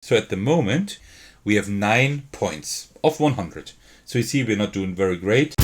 So at the moment, we have 9 points of 100. So you see we're not doing very great.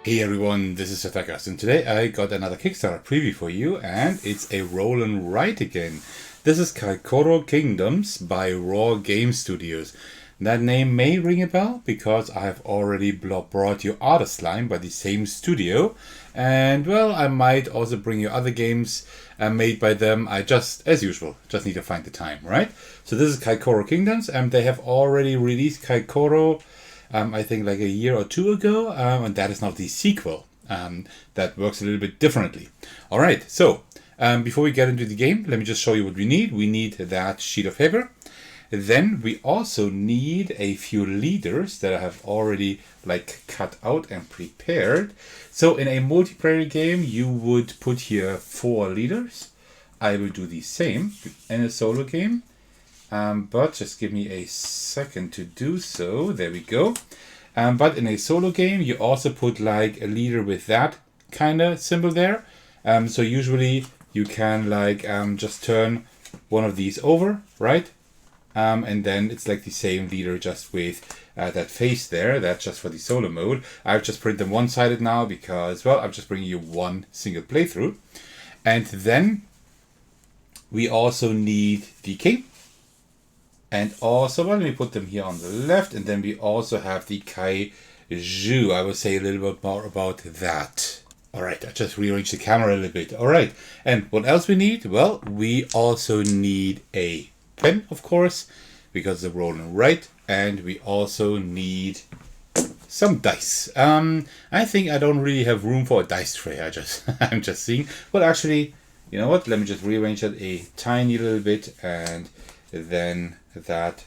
Hey everyone, this is Atakas, and today I got another Kickstarter preview for you, and it's a roll and write again. This is Kaikoro Kingdoms by Rawr Games Studios. That name may ring a bell because I have already brought you Art Slime by the same studio, and well, I might also bring you other games made by them. I just, as usual, just need to find the time, right? So this is Kaikoro Kingdoms, and they have already released Kaikoro I think like a year or two ago, and that is now the sequel that works a little bit differently. All right, so before we get into the game, let me just show you what we need. We need that sheet of paper. Then we also need a few leaders that I have already like cut out and prepared. So in a multiplayer game, you would put here 4 leaders. I will do the same in a solo game. But just give me a second to do so. There we go. But in a solo game, you also put like a leader with that kind of symbol there. So usually you can like just turn one of these over, right? And then it's like the same leader just with that face there. That's just for the solo mode. I've just printed them one-sided now because, well, I'm just bringing you one single playthrough. And then we also need the king. And also, well, let me put them here on the left, and then we also have the Kaiju. I will say a little bit more about that. All right, I just rearranged the camera a little bit. All right, and what else we need? Well, we also need a pen, of course, because the roll and write, and we also need some dice. I think I don't really have room for a dice tray. I'm just seeing. Well, actually, you know what? Let me just rearrange that a tiny little bit, and then that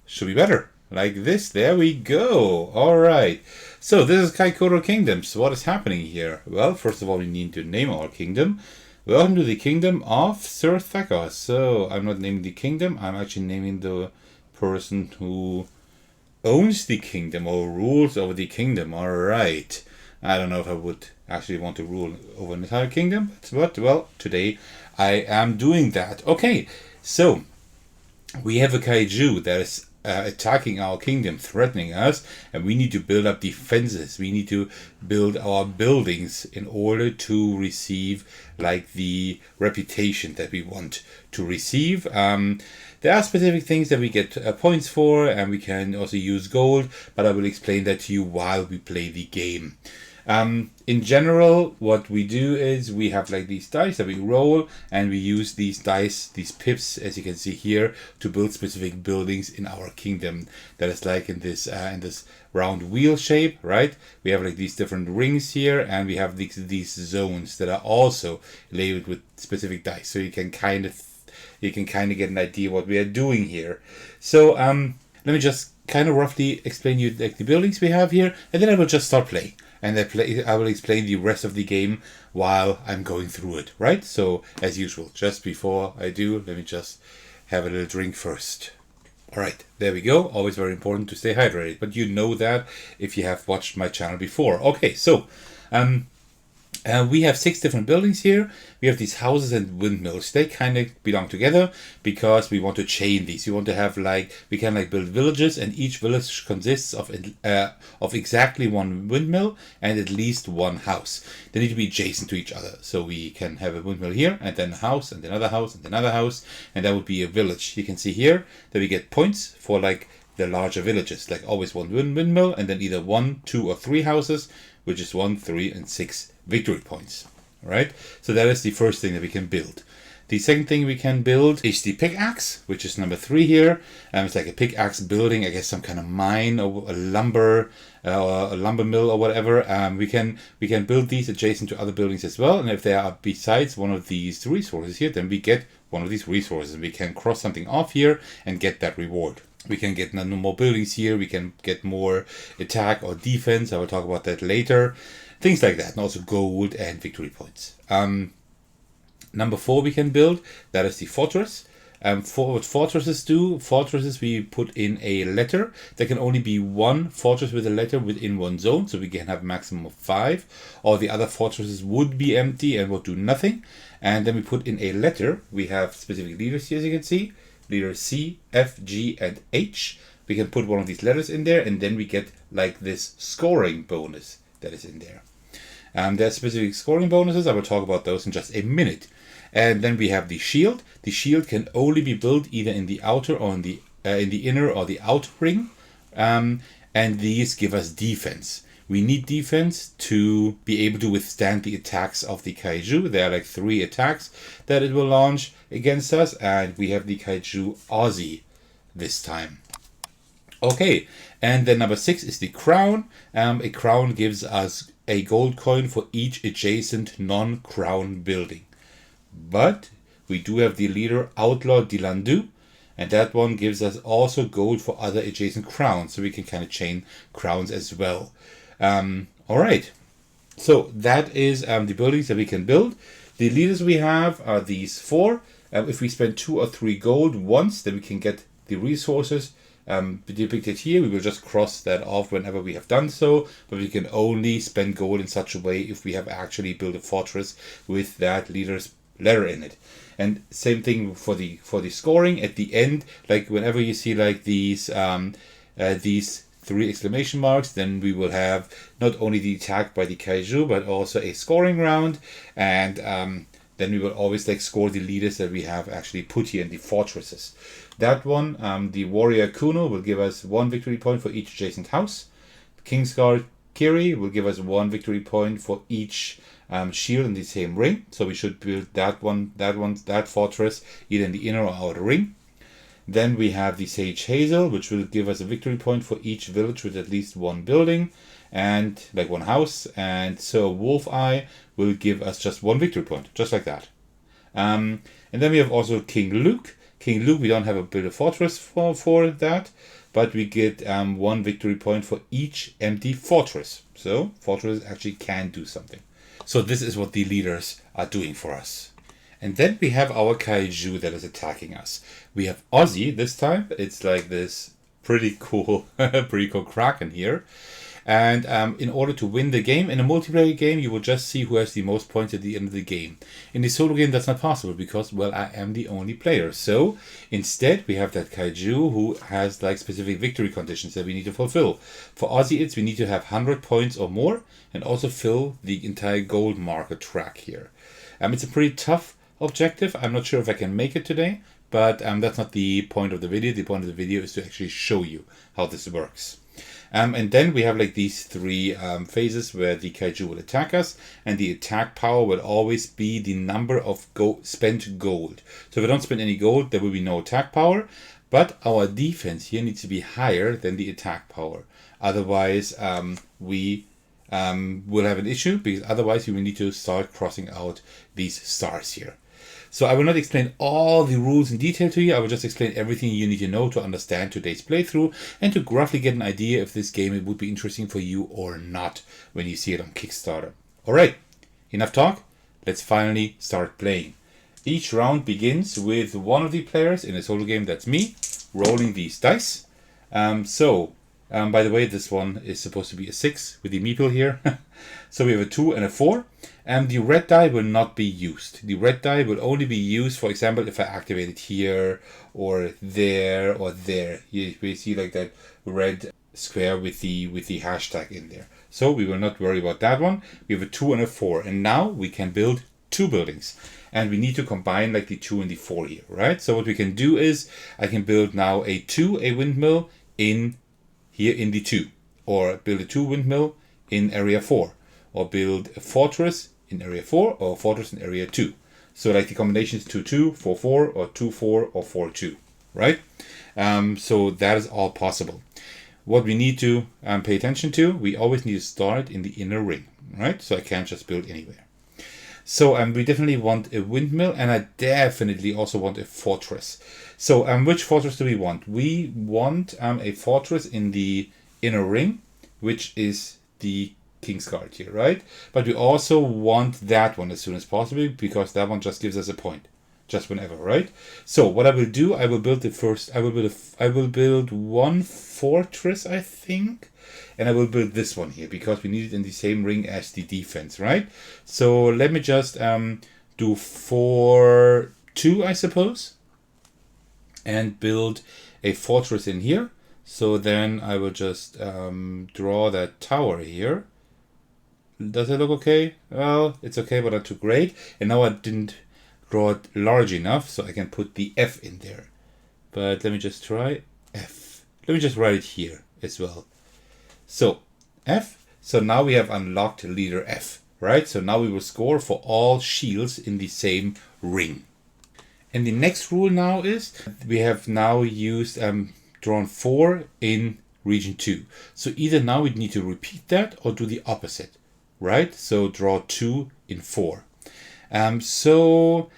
should be better. Like this. There we go. Alright. So this is Kaikoro Kingdoms. What is happening here? Well, first of all, we need to name our kingdom. Welcome to the kingdom of Sir Thakos. So I'm not naming the kingdom. I'm actually naming the person who owns the kingdom or rules over the kingdom. Alright. I don't know if I would actually want to rule over an entire kingdom. But well, today I am doing that. Okay. So we have a kaiju that is attacking our kingdom, threatening us, and we need to build up defenses. We need to build our buildings in order to receive like the reputation that we want to receive. There are specific things that we get points for, and we can also use gold, but I will explain that to you while we play the game. In general, what we do is we have like these dice that we roll, and we use these dice, these pips, as you can see here, to build specific buildings in our kingdom. That is like in this round wheel shape, right? We have like these different rings here, and we have these zones that are also labeled with specific dice, so you can kind of get an idea what we are doing here. So let me just kind of roughly explain you like the buildings we have here, and then I will just start playing. And I will explain the rest of the game while I'm going through it, right? So, as usual, just before I do, let me just have a little drink first. All right, there we go. Always very important to stay hydrated. But you know that if you have watched my channel before. Okay, so we have 6 different buildings here. We have these houses and windmills. They kind of belong together because we want to chain these. We want to have we can build villages, and each village consists of exactly one windmill and at least one house. They need to be adjacent to each other. So we can have a windmill here, and then a house, and another house, and another house, and that would be a village. You can see here that we get points for the larger villages, like always one windmill, and then either 1, 2, or 3 houses, which is 1, 3, and 6 victory points. Right? So that is the first thing that we can build. The second thing we can build is the pickaxe, which is number 3 here. It's like a pickaxe building, I guess some kind of mine or a lumber mill or whatever. We can build these adjacent to other buildings as well. And if they are besides one of these resources here, then we get one of these resources. We can cross something off here and get that reward. We can get no more buildings here. We can get more attack or defense. I will talk about that later. Things like that. And also gold and victory points. Number 4 we can build. That is the fortress. For what fortresses do, fortresses we put in a letter. There can only be one fortress with a letter within one zone, so we can have a maximum of 5. All the other fortresses would be empty and would do nothing. And then we put in a letter. We have specific leaders here, as you can see. Letters C, F, G, and H. We can put one of these letters in there, and then we get like this scoring bonus that is in there. There are specific scoring bonuses. I will talk about those in just a minute. And then we have the shield. The shield can only be built either in the outer or in the inner or the outer ring. And these give us defense. We need defense to be able to withstand the attacks of the Kaiju. There are like 3 attacks that it will launch against us. And we have the Kaiju Aussie this time. Okay, and then number 6 is the crown. A crown gives us a gold coin for each adjacent non-crown building. But we do have the leader Outlaw Dilandu, and that one gives us also gold for other adjacent crowns, so we can kind of chain crowns as well. Alright, so that is the buildings that we can build. The leaders we have are these 4. If we spend 2 or 3 gold once, then we can get the resources depicted here. We will just cross that off whenever we have done so, but we can only spend gold in such a way if we have actually built a fortress with that leader's letter in it. And same thing for the scoring at the end, like whenever you see like these 3 exclamation marks, then we will have not only the attack by the Kaiju but also a scoring round, and then we will always like score the leaders that we have actually put here in the fortresses. That one, the Warrior Kuno will give us 1 victory point for each adjacent house. Kingsguard Kiri will give us 1 victory point for each shield in the same ring. So we should build that fortress either in the inner or outer ring. Then we have the Sage Hazel, which will give us a victory point for each village with at least 1 building and like 1 house. And so Wolf Eye will give us just 1 victory point, just like that. And then we have also King Luke. King Luke, we don't have a build a fortress for that, but we get 1 victory point for each empty fortress. So fortresses actually can do something. So this is what the leaders are doing for us. And then we have our Kaiju that is attacking us. We have Aussie this time. It's like this pretty cool Kraken here. And in order to win the game, in a multiplayer game, you will just see who has the most points at the end of the game. In the solo game, that's not possible because, well, I am the only player. So instead, we have that Kaiju who has like specific victory conditions that we need to fulfill. For Aussie, we need to have 100 points or more and also fill the entire gold marker track here. It's a pretty tough objective. I'm not sure if I can make it today, but that's not the point of the video. The point of the video is to actually show you how this works. And then we have like these 3 phases where the Kaiju will attack us, and the attack power will always be the number of spent gold. So if we don't spend any gold, there will be no attack power, but our defense here needs to be higher than the attack power. Otherwise, we will have an issue, because otherwise we will need to start crossing out these stars here. So I will not explain all the rules in detail to you. I will just explain everything you need to know to understand today's playthrough and to roughly get an idea if this game would be interesting for you or not when you see it on Kickstarter. Alright, enough talk. Let's finally start playing. Each round begins with one of the players in a solo game, that's me, rolling these dice. By the way, this one is supposed to be a 6 with the meeple here. So we have a 2 and a 4. And the red die will not be used. The red die will only be used, for example, if I activate it here or there or there. You see like that red square with the hashtag in there. So we will not worry about that one. We have a 2 and a 4. And now we can build 2 buildings. And we need to combine like the 2 and the 4 here, right? So what we can do is I can build now a windmill in here in the 2. Or build a 2 windmill in area 4. Or build a fortress in area 4 or a fortress in area 2. So like the combination is 2-2, 4-4 or 2-4 or 4-2, right? So that is all possible. What we need to pay attention to, we always need to start in the inner ring, right? So I can't just build anywhere. So we definitely want a windmill, and I definitely also want a fortress. So which fortress do we want? We want a fortress in the inner ring, which is the Kingsguard here, right? But we also want that one as soon as possible, because that one just gives us a point. just whenever, right? So what I will do, I will build I will build one fortress, I think, and I will build this one here because we need it in the same ring as the defense, right? So let me just do 4-2, I suppose, and build a fortress in here. So then I will just draw that tower here. Does it look okay? Well, it's okay, but not too great. And now I didn't draw it large enough, so I can put the F in there. But let me just try F. Let me just write it here as well. So F. So now we have unlocked leader F, right? So now we will score for all shields in the same ring. And the next rule now is we have now used drawn 4 in region 2. So either now we need to repeat that or do the opposite, right? So draw 2 in 4. So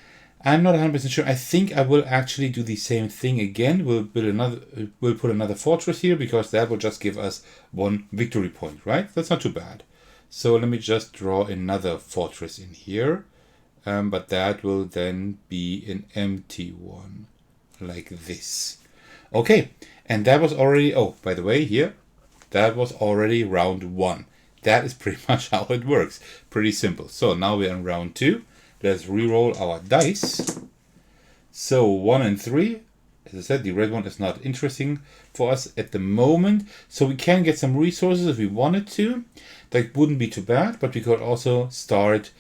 I'm not 100% sure. I think I will actually do the same thing again. We'll put another fortress here because that will just give us 1 victory point, right? That's not too bad. So let me just draw another fortress in here. But that will then be an empty one, like this. Okay, and that was already, oh, by the way, here, that was already round 1. That is pretty much how it works. Pretty simple. So now we're in round 2. Let's re-roll our dice. So 1 and 3. As I said, the red one is not interesting for us at the moment. So we can get some resources if we wanted to. That wouldn't be too bad, but we could also start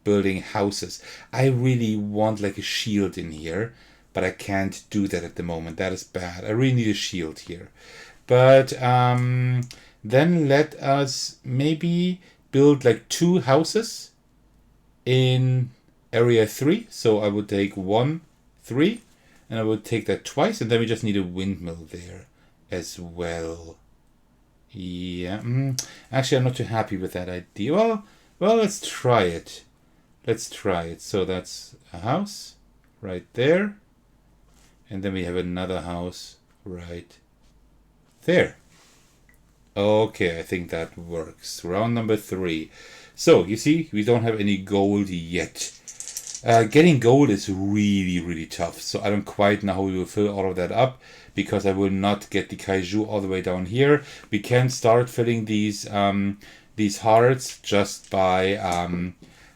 building houses. I really want like a shield in here, but I can't do that at the moment. That is bad. I really need a shield here. But then let us maybe build like 2 houses in area 3. So I would take 1, 3, and I would take that twice, and then we just need a windmill there as well. Yeah, actually I'm not too happy with that idea. Well, let's try it. Let's try it. So that's a house right there. And then we have another house right there. Okay, I think that works. Round number 3. So, you see, we don't have any gold yet. Getting gold is really, really tough. So I don't quite know how we will fill all of that up, because I will not get the Kaiju all the way down here. We can start filling these hearts just by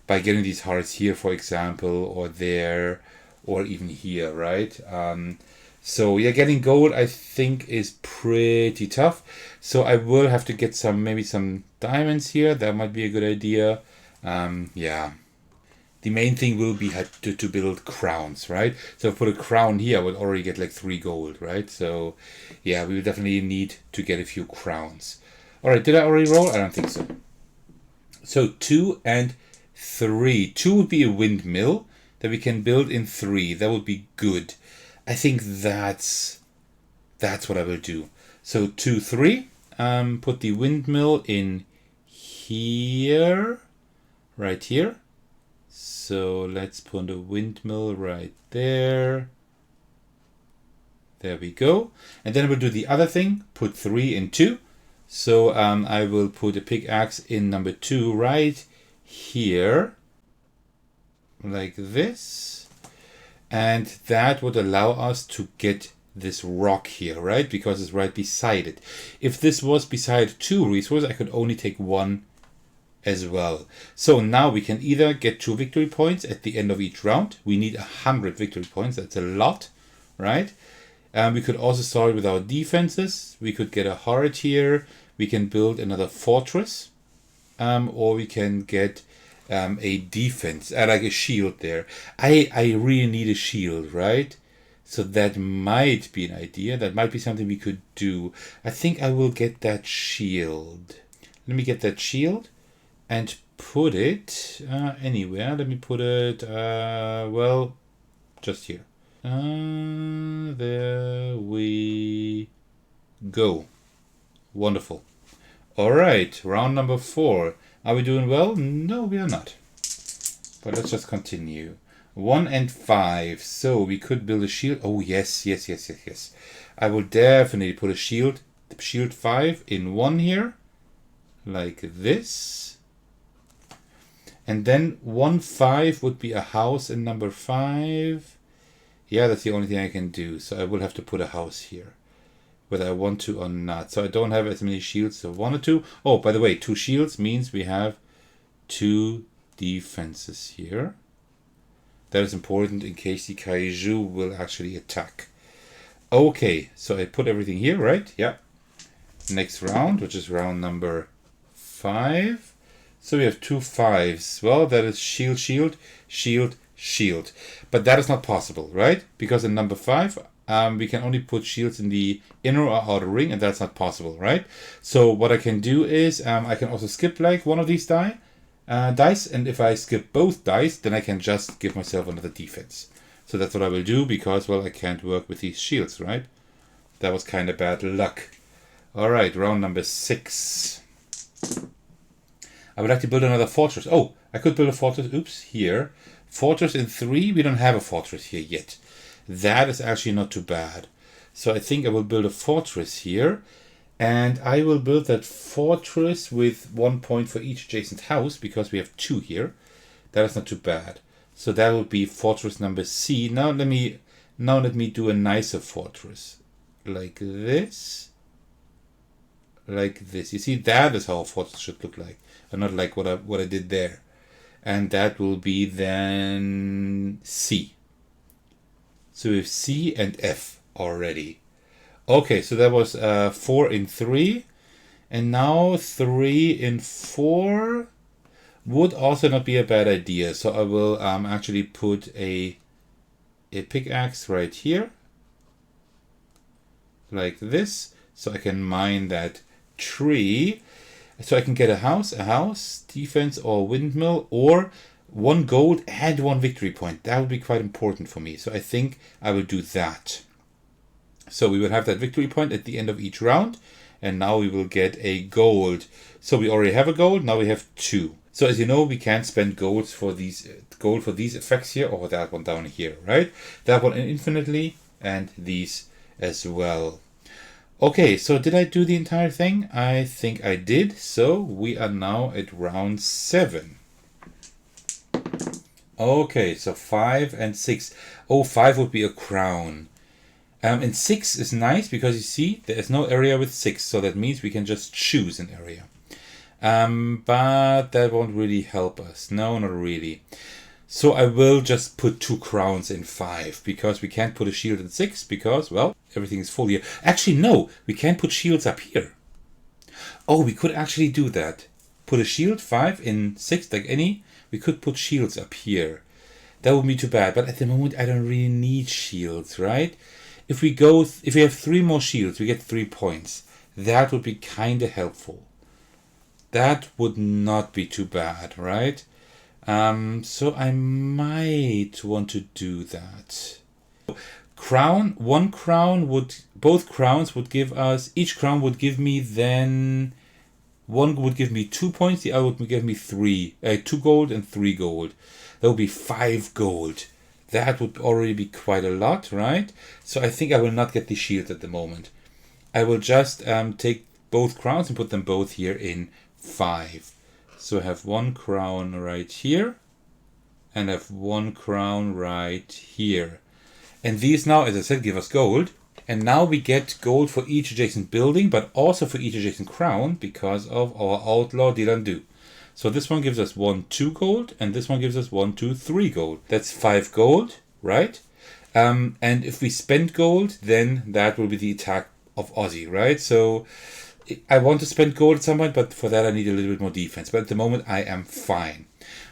getting these hearts here, for example, or there, or even here, right? So yeah, getting gold I think is pretty tough. So I will have to get maybe some diamonds here. That might be a good idea. Yeah. The main thing will be to build crowns, right? So for the crown here, I would already get like 3 gold, right? So yeah, we will definitely need to get a few crowns. All right, did I already roll? I don't think so. So 2 and 3. 2 would be a windmill that we can build in 3. That would be good. I think that's what I will do. So 2, 3. Put the windmill in here, right here. So let's put a windmill right there. There we go. And then we'll do the other thing. Put 3 in 2. So I will put a pickaxe in number 2 right here, like this, and that would allow us to get this rock here, right? Because it's right beside it. If this was beside 2 resources, I could only take 1 as well. So now we can either get 2 victory points at the end of each round. We need 100 victory points. That's a lot, right? We could also start with our defenses. We could get a heart here. We can build another fortress. Or we can get a defense, like a shield there. I really need a shield, right? So that might be an idea. That might be something we could do. I think I will get that shield. Let me get that shield and put it anywhere. Let me put it, well, just here. There we go. Wonderful. All right, round number 4. Are we doing well? No, we are not. But let's just continue. 1 and 5. So we could build a shield. Oh, yes. I will definitely put a shield 5 in 1 here. Like this. And then 1-5 would be a house in number 5. Yeah, that's the only thing I can do. So I will have to put a house here, whether I want to or not. So I don't have as many shields as I wanted to. Oh, by the way, 2 shields means we have 2 defenses here. That is important in case the Kaiju will actually attack. Okay, so I put everything here, right? Yeah. Next round, which is round number 5. So we have 2 5s. Well, that is shield, shield, shield, shield. But that is not possible, right? Because in number 5, we can only put shields in the inner or outer ring, and that's not possible, right? So what I can do is I can also skip like one of these dice, and if I skip both dice, then I can just give myself another defense. So that's what I will do because, well, I can't work with these shields, right? That was kind of bad luck. All right, round number 6. I would like to build another fortress. Oh, I could build a fortress, oops, here. Fortress in 3, we don't have a fortress here yet. That is actually not too bad. So I think I will build a fortress here. And I will build that fortress with 1 point for each adjacent house because we have 2 here. That is not too bad. So that will be fortress number C. Now let me do a nicer fortress. Like this. Like this. You see, that is how a fortress should look like. And not like what I did there. And that will be then C. So we have C and F already. Okay, so that was 4 in 3. And now 3 in 4 would also not be a bad idea. So I will actually put a pickaxe right here. Like this. So I can mine that tree. So I can get a house, defense, or windmill, or 1 gold and 1 victory point. That would be quite important for me. So I think I will do that. So we will have that victory point at the end of each round. And now we will get a gold. So we already have a gold. Now we have 2. So as you know, we can't spend gold for these effects here, or that one down here, right? That one infinitely, and these as well. Okay, so did I do the entire thing? I think I did. So we are now at round 7. Okay, so 5 and 6. Oh, 5 would be a crown. And 6 is nice because you see there is no area with 6. So that means we can just choose an area. But that won't really help us. No, not really. So I will just put 2 crowns in 5 because we can't put a shield in 6 because, well, everything is full here. Actually, no, we can't put shields up here. Oh, we could actually do that. Put a shield 5 in 6 like any. We could put shields up here. That would be too bad. But at the moment, I don't really need shields, right? If we have 3 more shields, we get 3 points. That would be kind of helpful. That would not be too bad, right? So I might want to do that. Both crowns would give us, each crown would give me then, one would give me 2 points, the other would give me 2 gold and 3 gold. That would be 5 gold. That would already be quite a lot, right? So I think I will not get the shield at the moment. I will just take both crowns and put them both here in 5. So I have 1 crown right here and I have 1 crown right here. And these now, as I said, give us gold. And now we get gold for each adjacent building, but also for each adjacent crown because of our outlaw Dilandu. So this one gives us 2 gold, and this one gives us 3 gold. That's 5 gold, right? And if we spend gold, then that will be the attack of Aussie, right? So I want to spend gold at some point, but for that I need a little bit more defense. But at the moment I am fine.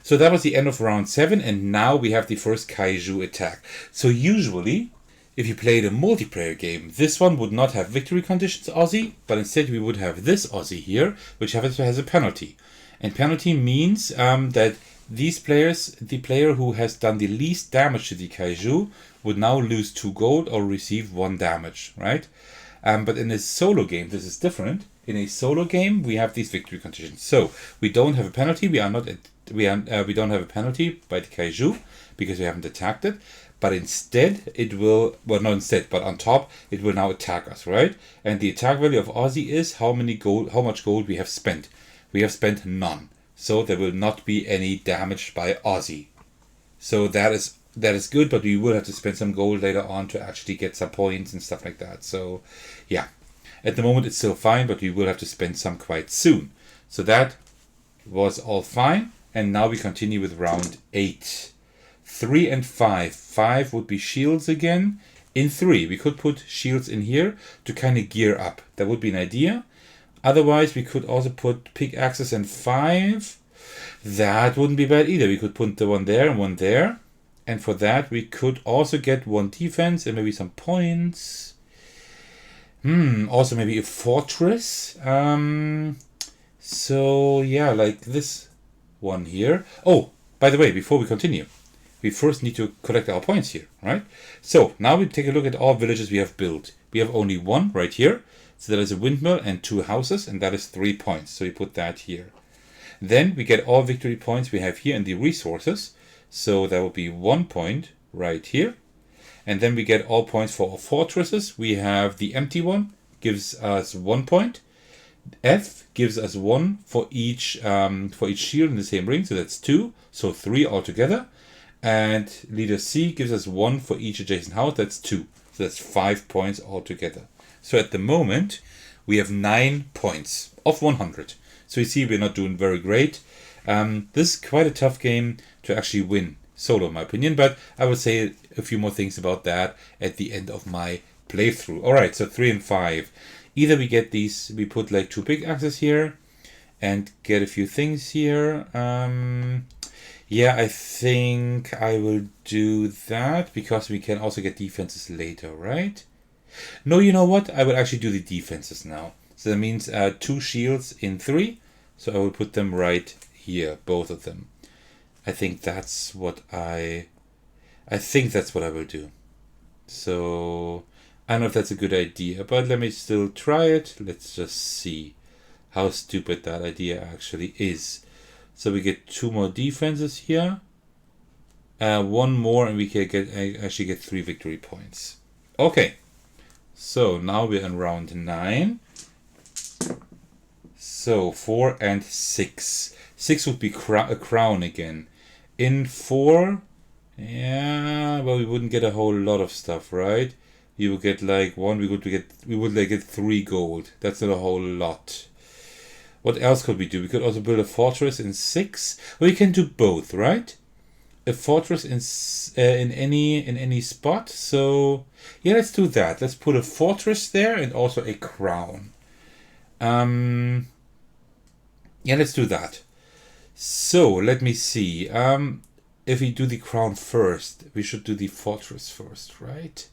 So that was the end of round 7, and now we have the first Kaiju attack. So usually, if you played a multiplayer game, this one would not have victory conditions Aussie, but instead we would have this Aussie here, which has a penalty. And penalty means that these players, the player who has done the least damage to the Kaiju, would now lose 2 gold or receive 1 damage, right? But in a solo game, this is different. In a solo game, we have these victory conditions. So we don't have a penalty. We don't have a penalty by the Kaiju because we haven't attacked it. But instead, it will, well, not instead, but on top, it will now attack us, right? And the attack value of Aussie is how much gold we have spent. We have spent none. so there will not be any damage by Aussie. So that is good, but we will have to spend some gold later on to actually get some points and stuff like that. So yeah, at the moment it's still fine, but we will have to spend some quite soon. So that was all fine, and now we continue with round 8. 3 and 5. 5 would be shields again. In 3, we could put shields in here to kind of gear up. That would be an idea. Otherwise, we could also put pickaxes in 5. That wouldn't be bad either. We could put the one there and one there. And for that, we could also get 1 defense and maybe some points. Also maybe a fortress. So yeah, like this one here. Oh, by the way, before we continue, we first need to collect our points here, right? So now we take a look at all villages we have built. We have only 1 right here. So that is a windmill and 2 houses, and that is 3 points. So we put that here. Then we get all victory points we have here in the resources. So that will be 1 point right here. And then we get all points for our fortresses. We have the empty one, gives us 1 point. F gives us 1 for each shield in the same ring, so that's 2. So 3 altogether. And leader C gives us 1 for each adjacent house, that's 2. So that's 5 points altogether. So at the moment, we have 9 points of 100. So you see, we're not doing very great. This is quite a tough game to actually win solo, in my opinion. But I will say a few more things about that at the end of my playthrough. Alright, so 3 and 5. Either we get these, we put like 2 pickaxes here and get a few things here. Yeah, I think I will do that because we can also get defenses later, right? No, you know what? I will actually do the defenses now. So that means 2 shields in 3. So I will put them right here, both of them. I think that's what I will do. So I don't know if that's a good idea, but let me still try it. Let's just see how stupid that idea actually is. So we get 2 more defenses here. 1 more and we can actually get 3 victory points. Okay. So now we're in round 9. So 4 and 6. 6 would be a crown again. In 4, yeah, well, we wouldn't get a whole lot of stuff, right? You would get like 1. We would like get 3 gold. That's not a whole lot. What else could we do? We could also build a fortress in 6. Well, we can do both, right? A fortress in any spot. So yeah, let's do that. Let's put a fortress there and also a crown. Yeah, let's do that. So let me see. If we do the crown first, we should do the fortress first, right?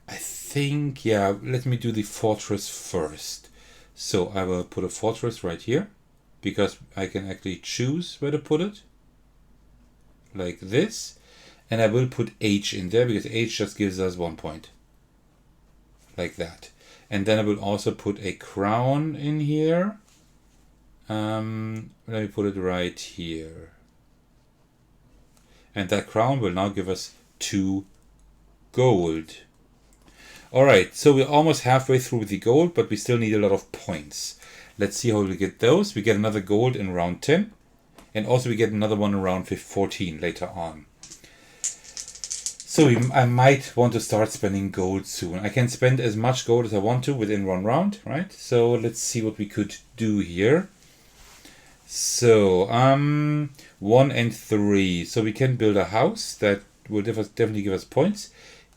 I think, yeah, let me do the fortress first. So I will put a fortress right here because I can actually choose where to put it. Like this. And I will put H in there because H just gives us 1 point. Like that. And then I will also put a crown in here. Let me put it right here. And that crown will now give us 2 gold. Alright, so we're almost halfway through with the gold, but we still need a lot of points. Let's see how we get those. We get another gold in round 10. And also we get another one in round 14 later on. So I might want to start spending gold soon. I can spend as much gold as I want to within 1 round, right? So let's see what we could do here. So, 1 and 3. So we can build a house that will definitely give us points.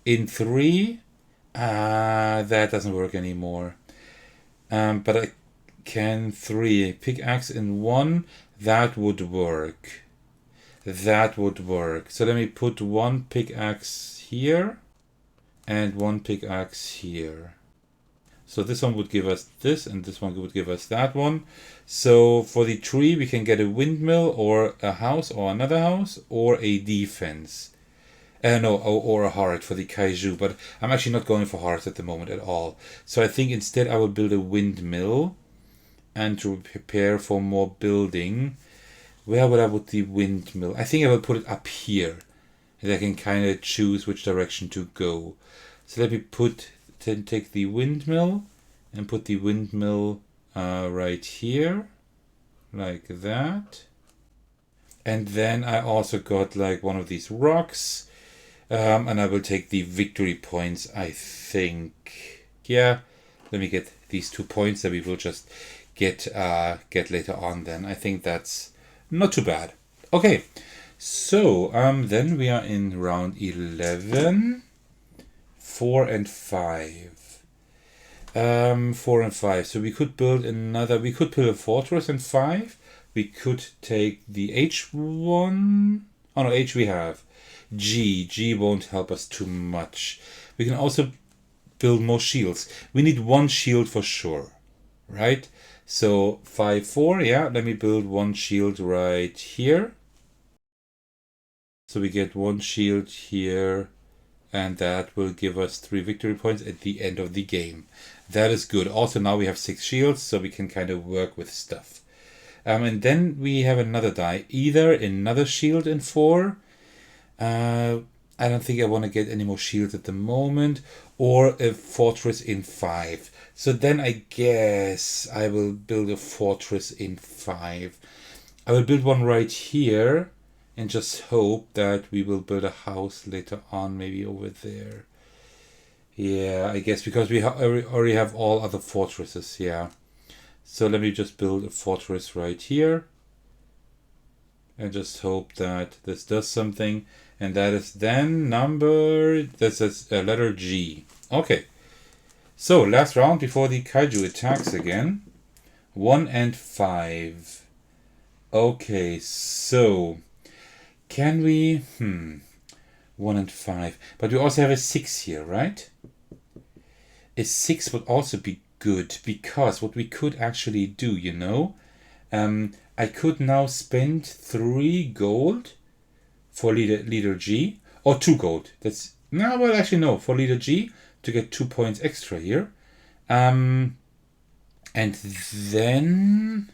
In 3... that doesn't work anymore. But I can 3. Pickaxe in 1. That would work. That would work. So let me put 1 pickaxe here. And 1 pickaxe here. So this one would give us this. And this one would give us that one. So for the tree we can get a windmill. Or a house. Or another house. Or a defense. Or a heart for the Kaiju, but I'm actually not going for hearts at the moment at all. So I think instead I will build a windmill, and to prepare for more building, where would I put the windmill? I think I will put it up here, and I can kind of choose which direction to go. So let me take the windmill, and put the windmill right here. like that. And then I also got like one of these rocks. And I will take the victory points, I think. Yeah, let me get these 2 points that we will just get later on then. I think that's not too bad. Okay, so then we are in round 11. 4 and 5. 4 and 5. So we could build we could build a fortress in 5. We could take the H1. Oh no, H we have. G won't help us too much. We can also build more shields. We need 1 shield for sure, right? So 5, 4, yeah, let me build 1 shield right here. So we get 1 shield here, and that will give us 3 victory points at the end of the game. That is good. Also now we have 6 shields, so we can kind of work with stuff. And then we have another die. Either another shield in 4. I don't think I want to get any more shields at the moment. Or a fortress in 5. So then I guess I will build a fortress in 5. I will build one right here. And just hope that we will build a house later on. Maybe over there. Yeah, I guess because we already have all other fortresses. Yeah. So let me just build a fortress right here. And just hope that this does something. And that is then this is letter G. Okay. So last round before the Kaiju attacks again. 1 and 5. Okay, so can we... 1 and 5. But we also have a 6 here, right? A 6 would also be good, because what we could actually do, you know, I could now spend 3 gold for leader G, or 2 gold. That's no, well, actually no, for leader G to get 2 points extra here, and then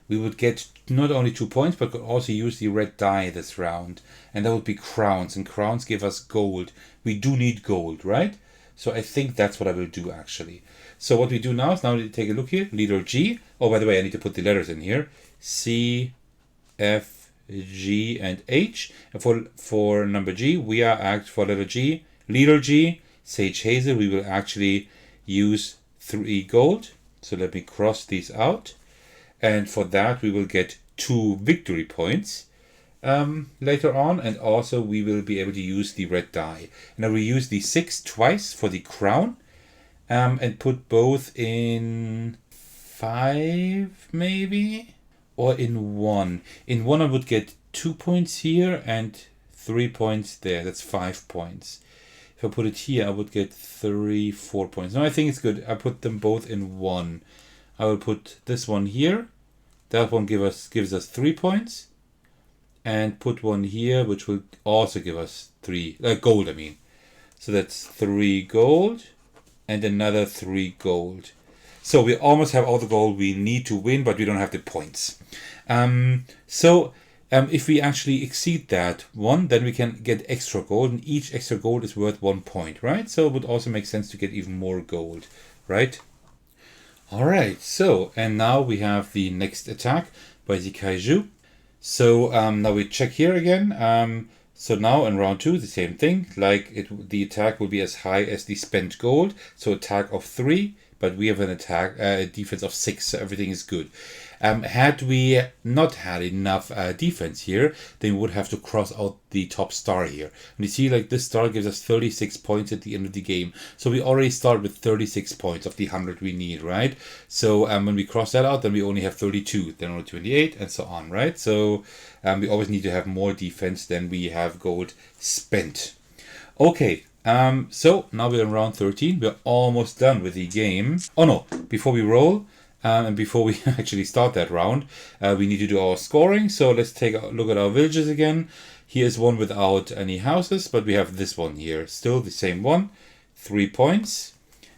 we would get not only 2 points, but could also use the red die this round, and that would be crowns, and crowns give us gold. We do need gold, right? So I think that's what I will do actually. So what we do now is now we take a look here. Leader G. Oh, by the way, I need to put the letters in here. C, F, G, and H. And for number G, we are for letter G, leader G, Sage Hazel. We will actually use 3 gold. So let me cross these out. And for that, we will get 2 victory points later on, and also we will be able to use the red die. Now we use the 6 twice for the crown, and put both in 5 maybe, or in 1. In 1 I would get 2 points here and 3 points there. That's 5 points. If I put it here, I would get 3, 4 points. No, I think it's good. I put them both in 1. I will put this one here. That one gives us 3 points. And put one here, which will also give us 3 gold, I mean. So that's 3 gold and another 3 gold. So we almost have all the gold we need to win, but we don't have the points. If we actually exceed that one, then we can get extra gold, and each extra gold is worth 1 point, right? So it would also make sense to get even more gold, right? All right, so, and now we have the next attack by the Kaiju. So now we check here again. So now in round 2, the same thing. The attack will be as high as the spent gold. So attack of 3, but we have an defense of 6. So everything is good. Had we not had enough defense here, then we would have to cross out the top star here. And you see, like, this star gives us 36 points at the end of the game. So we already start with 36 points of the 100 we need, right? So when we cross that out, then we only have 32, then only 28, and so on, right? So we always need to have more defense than we have gold spent. Okay. So now we're in round 13. We're almost done with the game. Oh no, before we roll, and before we actually start that round, we need to do our scoring. So let's take a look at our villages again. Here's one without any houses, but we have this one here. Still the same one. 3 points.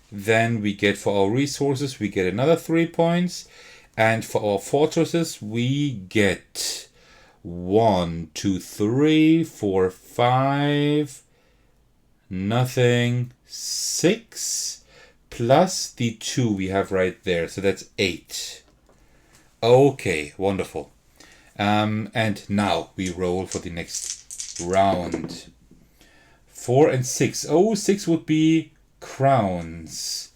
Then we get for our resources, we get another 3 points. And for our fortresses, we get 1, 2, 3, 4, 5... nothing, 6 plus the 2 we have right there, so that's 8. Okay, wonderful. And now we roll for the next round. 4 and 6. Oh, 6 would be crowns.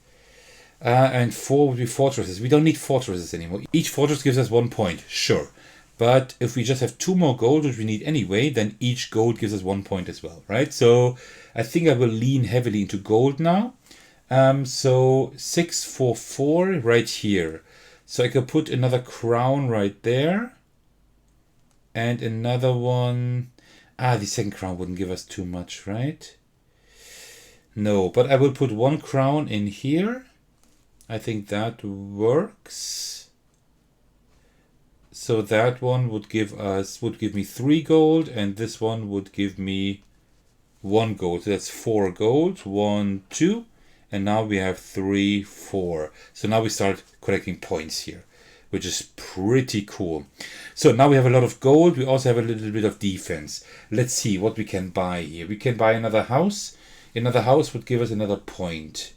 And 4 would be fortresses. We don't need fortresses anymore. Each fortress gives us 1 point, sure. But if we just have 2 more gold, which we need anyway, then each gold gives us 1 point as well, right? So I think I will lean heavily into gold now. So 6 for 4 right here. So I could put another crown right there. And another one. The second crown wouldn't give us too much, right? No, but I will put 1 crown in here. I think that works. So that one would give me 3 gold, and this one would give me 1 gold. So that's 4 gold. 1, 2, and now we have 3, 4. So now we start collecting points here, which is pretty cool. So now we have a lot of gold. We also have a little bit of defense. Let's see what we can buy here. We can buy another house. Another house would give us another point.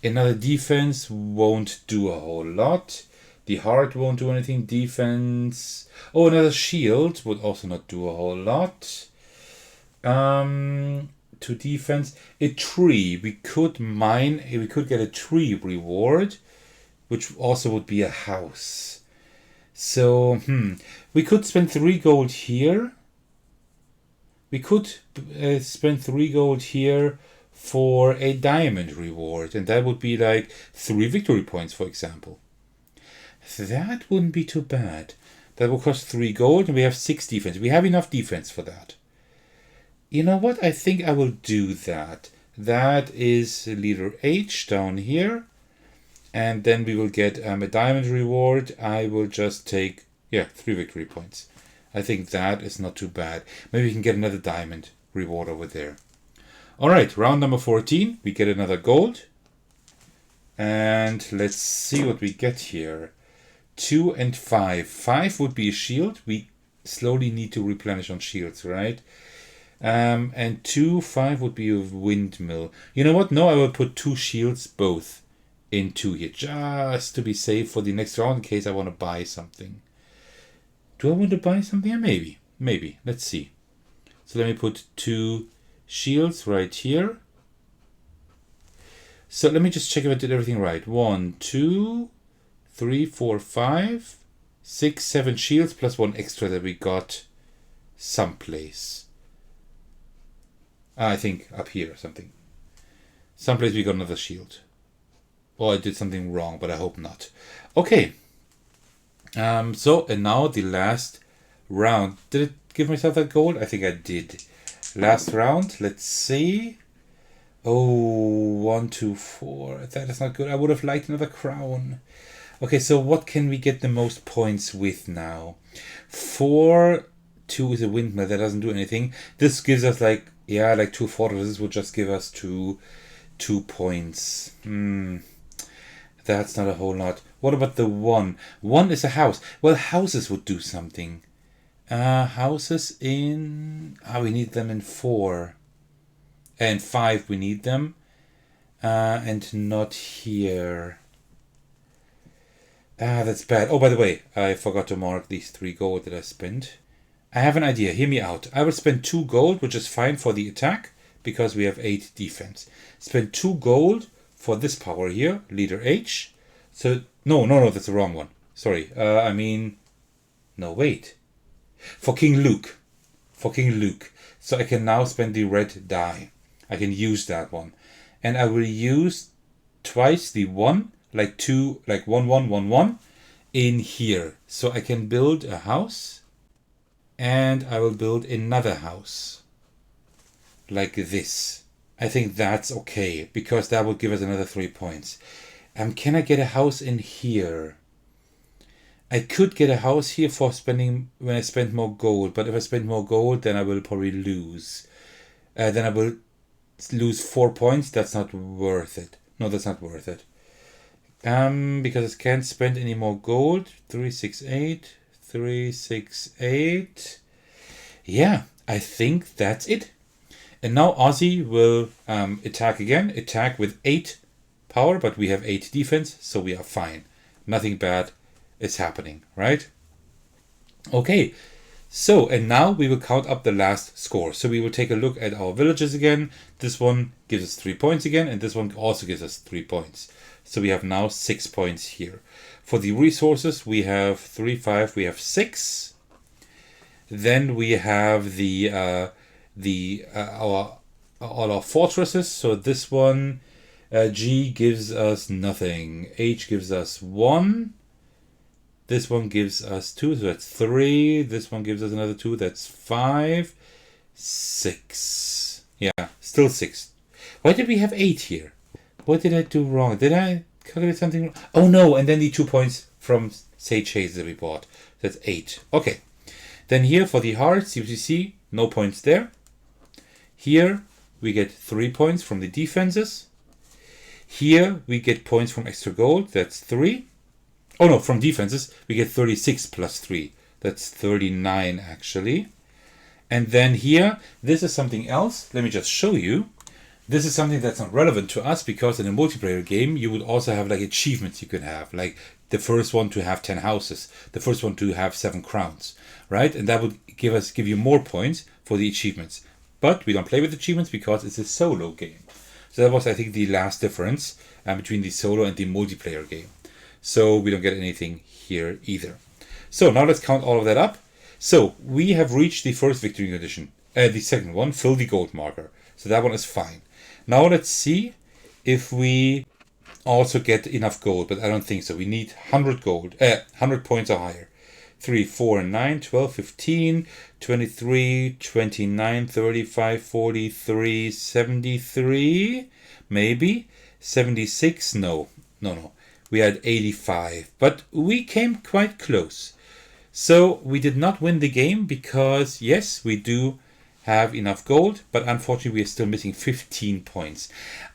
Another defense won't do a whole lot. The heart won't do anything. Defense. Oh, another shield would also not do a whole lot. To defense. A tree. We could get a tree reward, which also would be a house. So, we could spend 3 gold here. We could spend 3 gold here for a diamond reward, and that would be like 3 victory points, for example. That wouldn't be too bad. That will cost 3 gold, and we have 6 defense. We have enough defense for that. You know what? I think I will do that. That is leader H down here. And then we will get a diamond reward. I will just take, 3 victory points. I think that is not too bad. Maybe we can get another diamond reward over there. Alright, round number 14. We get another gold. And let's see what we get here. 2 and 5. 5 would be a shield. We slowly need to replenish on shields, right? And 2, 5 would be a windmill. You know what? No, I will put 2 shields both in 2 here, just to be safe for the next round in case I want to buy something. Do I want to buy something? Maybe. Let's see. So let me put 2 shields right here. So let me just check if I did everything right. 1, 2, 3, 4, 5, 6, 7 shields plus 1 extra that we got someplace. I think up here or something. Someplace we got another shield. Or I did something wrong, but I hope not. Okay. And now the last round. Did it give myself that gold? I think I did. Last round. Let's see. Oh, 1, 2, 4. That is not good. I would have liked another crown. Okay, so what can we get the most points with now? 4, 2 is a windmill. That doesn't do anything. This gives us like 2 fortresses would just give us 2 points. That's not a whole lot. What about the 1? 1 is a house. Well, houses would do something. Houses in... we need them in 4. And 5 we need them. And not here. That's bad. Oh, by the way, I forgot to mark these 3 gold that I spent. I have an idea. Hear me out. I will spend 2 gold, which is fine for the attack, because we have 8 defense. Spend 2 gold for this power here, leader H. So, no, that's the wrong one. Sorry. No, wait. For King Luke. So I can now spend the red die. I can use that one. And I will use twice the 1, like 2, like 1, 1, 1, 1 in here. So I can build a house. And I will build another house. Like this. I think that's okay, because that will give us another 3 points. Can I get a house in here? I could get a house here for spending when I spend more gold, but if I spend more gold, then I will probably lose. Then I will lose 4 points. That's not worth it. No, that's not worth it. Because I can't spend any more gold. 3, 6, 8. 3, 6, 8. Yeah, I think that's it. And now Ozzy will attack again. Attack with 8 power, but we have 8 defense, so we are fine. Nothing bad is happening, right? Okay, so, and now we will count up the last score. So we will take a look at our villages again. This one gives us 3 points again, and this one also gives us 3 points. So we have now 6 points here. For the resources, we have 3, 5, we have 6. Then we have all our fortresses. So this one, G gives us nothing. H gives us 1. This one gives us 2, so that's 3. This one gives us another 2, that's 5. 6. Yeah, still 6. Why did we have 8 here? What did I do wrong? Did I calculate something wrong? Oh no, and then the 2 points from Sage Haze that we bought. That's 8. Okay. Then here for the hearts, you see, no points there. Here we get 3 points from the defenses. Here we get points from extra gold, that's 3. Oh no, from defenses, we get 36 plus 3. That's 39 actually. And then here, this is something else. Let me just show you. This is something that's not relevant to us because in a multiplayer game, you would also have like achievements you could have. Like the first one to have 10 houses. The first one to have 7 crowns. Right? And that would give you more points for the achievements. But we don't play with achievements because it's a solo game. So that was, I think, the last difference between the solo and the multiplayer game. So we don't get anything here either. So now let's count all of that up. So we have reached the first victory condition. The second one, fill the gold marker. So that one is fine. Now let's see if we also get enough gold, but I don't think so. We need 100 gold, 100 points or higher. 3, 4, 9, 12, 15, 23, 29, 35, 43, 73, maybe. 76, no. We had 85, but we came quite close. So we did not win the game because, yes, we do have enough gold, but unfortunately we are still missing 15 points.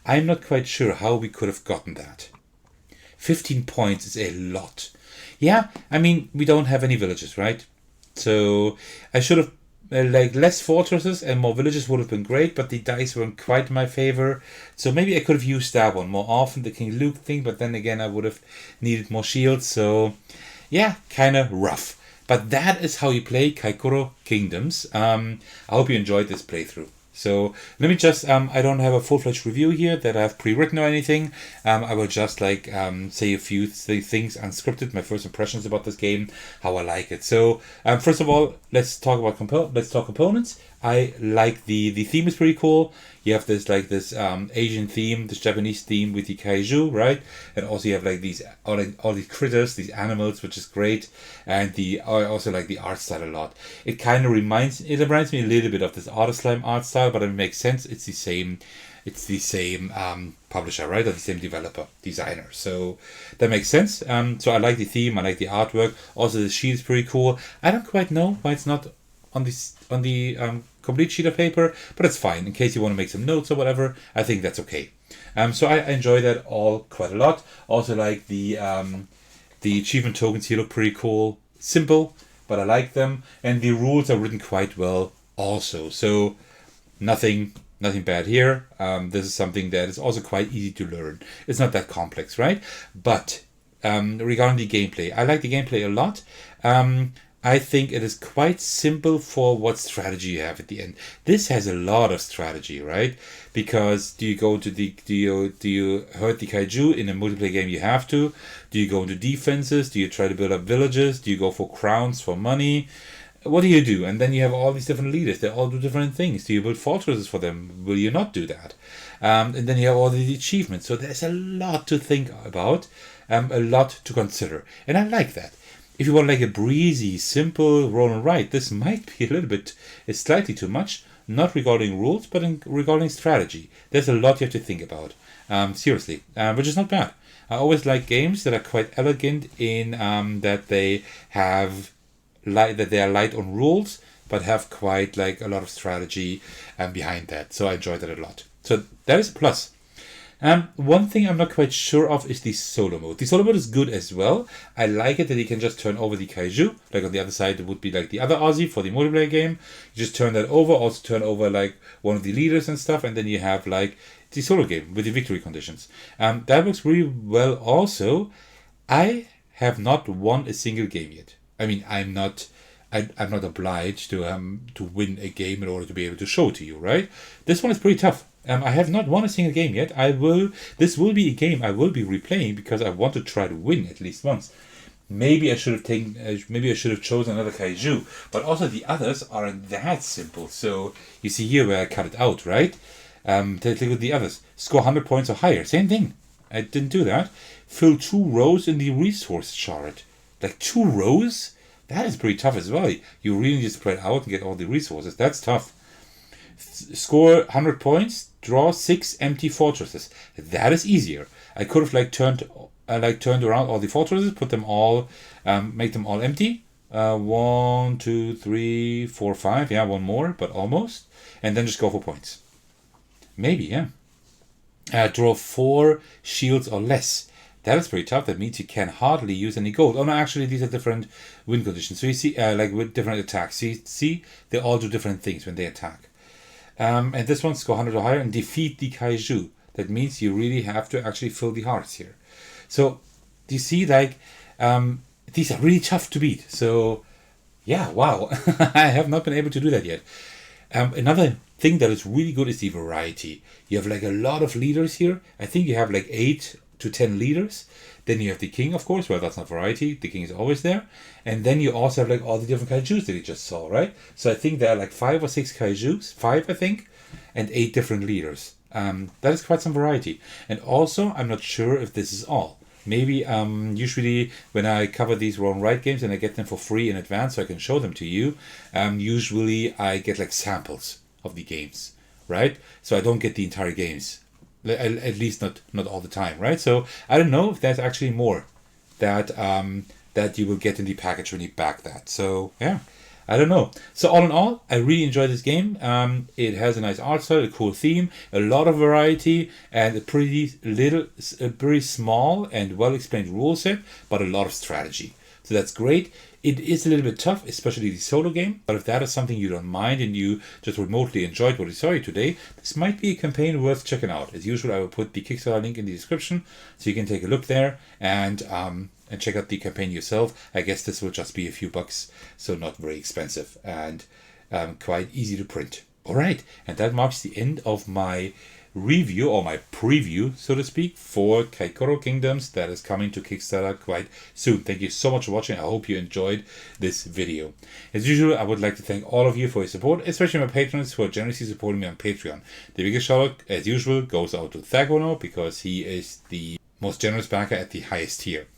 I'm not quite sure how we could have gotten that. 15 points is a lot. Yeah, I mean, we don't have any villages, right? So I should have less fortresses and more villages would have been great, but the dice weren't quite in my favor. So maybe I could have used that one more often, the King Luke thing, but then again I would have needed more shields. So yeah, kind of rough. But that is how you play Kaikoro Kingdoms. I hope you enjoyed this playthrough. So let me just, I don't have a full-fledged review here that I've pre-written or anything. I will just say a few things unscripted, my first impressions about this game, how I like it. So first of all, let's talk components. I like the theme is pretty cool. You have this Asian theme, this Japanese theme with the Kaiju, right? And also you have like these all these critters, these animals, which is great. And I also like the art style a lot. It kind of reminds me a little bit of this Auto Slime art style, but it makes sense. It's the same publisher, right? Or the same designer. So that makes sense. So I like the theme. I like the artwork. Also the sheet is pretty cool. I don't quite know why it's not on the complete sheet of paper, but it's fine in case you want to make some notes or whatever. I think that's okay. So I enjoy that all quite a lot. Also like the achievement tokens here look pretty cool. Simple, but I like them, and the rules are written quite well also. So nothing bad here. This is something that is also quite easy to learn. It's not that complex, right? But regarding the gameplay, I like the gameplay a lot. I think it is quite simple for what strategy you have at the end. This has a lot of strategy, right? Because do you hurt the Kaiju in a multiplayer game? You have to. Do you go into defenses? Do you try to build up villages? Do you go for crowns, for money? What do you do? And then you have all these different leaders. They all do different things. Do you build fortresses for them? Will you not do that? And then you have all these achievements. So there's a lot to think about, a lot to consider. And I like that. If you want like a breezy, simple roll and write, this might be it's slightly too much, not regarding rules, but regarding strategy. There's a lot you have to think about, seriously, which is not bad. I always like games that are quite elegant in that they are light on rules, but have quite like a lot of strategy behind that. So I enjoy that a lot. So that is a plus. One thing I'm not quite sure of is the solo mode. The solo mode is good as well. I like it that you can just turn over the Kaiju. Like on the other side, it would be like the other Aussie for the multiplayer game. You just turn that over, also turn over like one of the leaders and stuff, and then you have like the solo game with the victory conditions. That works really well also. I have not won a single game yet. I mean, I'm not obliged to win a game in order to be able to show it to you, right? This one is pretty tough. I have not won a single game yet. This will be a game I will be replaying because I want to try to win at least once. Maybe I should have chosen another Kaiju, but also the others aren't that simple. So you see here where I cut it out, right? Take a look at the others. Score 100 points or higher. Same thing. I didn't do that. Fill 2 rows in the resource chart. Like 2 rows? That is pretty tough as well. You really need to spread out and get all the resources. That's tough. Score 100 points. Draw 6 empty fortresses. That is easier. I could have turned around all the fortresses, put them all, make them all empty. 1, 2, 3, 4, 5. Yeah, one more, but almost. And then just go for points. Maybe, yeah. Draw 4 shields or less. That is pretty tough. That means you can hardly use any gold. Oh no, actually these are different win conditions. So you see, with different attacks. So you see, they all do different things when they attack. And this one, score 100 or higher and defeat the Kaiju. That means you really have to actually fill the hearts here. So you see, these are really tough to beat. So yeah, wow. I have not been able to do that yet. Another thing that is really good is the variety. You have a lot of leaders here. I think you have 8 to 10 leaders. Then you have the king, of course. Well, that's not variety. The king is always there. And then you also have all the different Kaijus that you just saw, right? So I think there are 5 or 6 Kaijus, 5 I think, and 8 different leaders. That is quite some variety. And also, I'm not sure if this is all. Maybe usually when I cover these Rawr games and I get them for free in advance so I can show them to you, usually I get samples of the games, right? So I don't get the entire games. At least not all the time, right? So I don't know if there's actually more that that you will get in the package when you back that. So yeah, I don't know. So all in all, I really enjoy this game. It has a nice art style, a cool theme, a lot of variety, and a pretty small and well explained rule set, but a lot of strategy. So that's great. It is a little bit tough, especially the solo game, but if that is something you don't mind and you just remotely enjoyed what you saw today, this might be a campaign worth checking out. As usual, I will put the Kickstarter link in the description so you can take a look there and check out the campaign yourself. I guess this will just be a few bucks, so not very expensive and quite easy to print. All right, and that marks the end of my review or my preview, so to speak, for Kaikoro Kingdoms that is coming to Kickstarter quite soon. Thank you so much for watching. I hope you enjoyed this video. As usual, I would like to thank all of you for your support, especially my patrons who are generously supporting me on Patreon. The biggest shout out, as usual, goes out to Thagono because he is the most generous backer at the highest tier.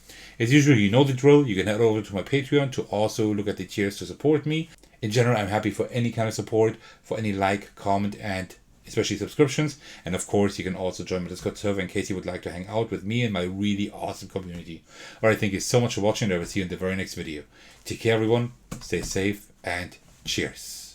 As usual, you know the drill. You can head over to my Patreon to also look at the tiers to support me. In general, I'm happy for any kind of support, for any comment, and especially subscriptions. And of course, you can also join my Discord server in case you would like to hang out with me and my really awesome community. Alright, thank you so much for watching, and I will see you in the very next video. Take care everyone, stay safe, and cheers.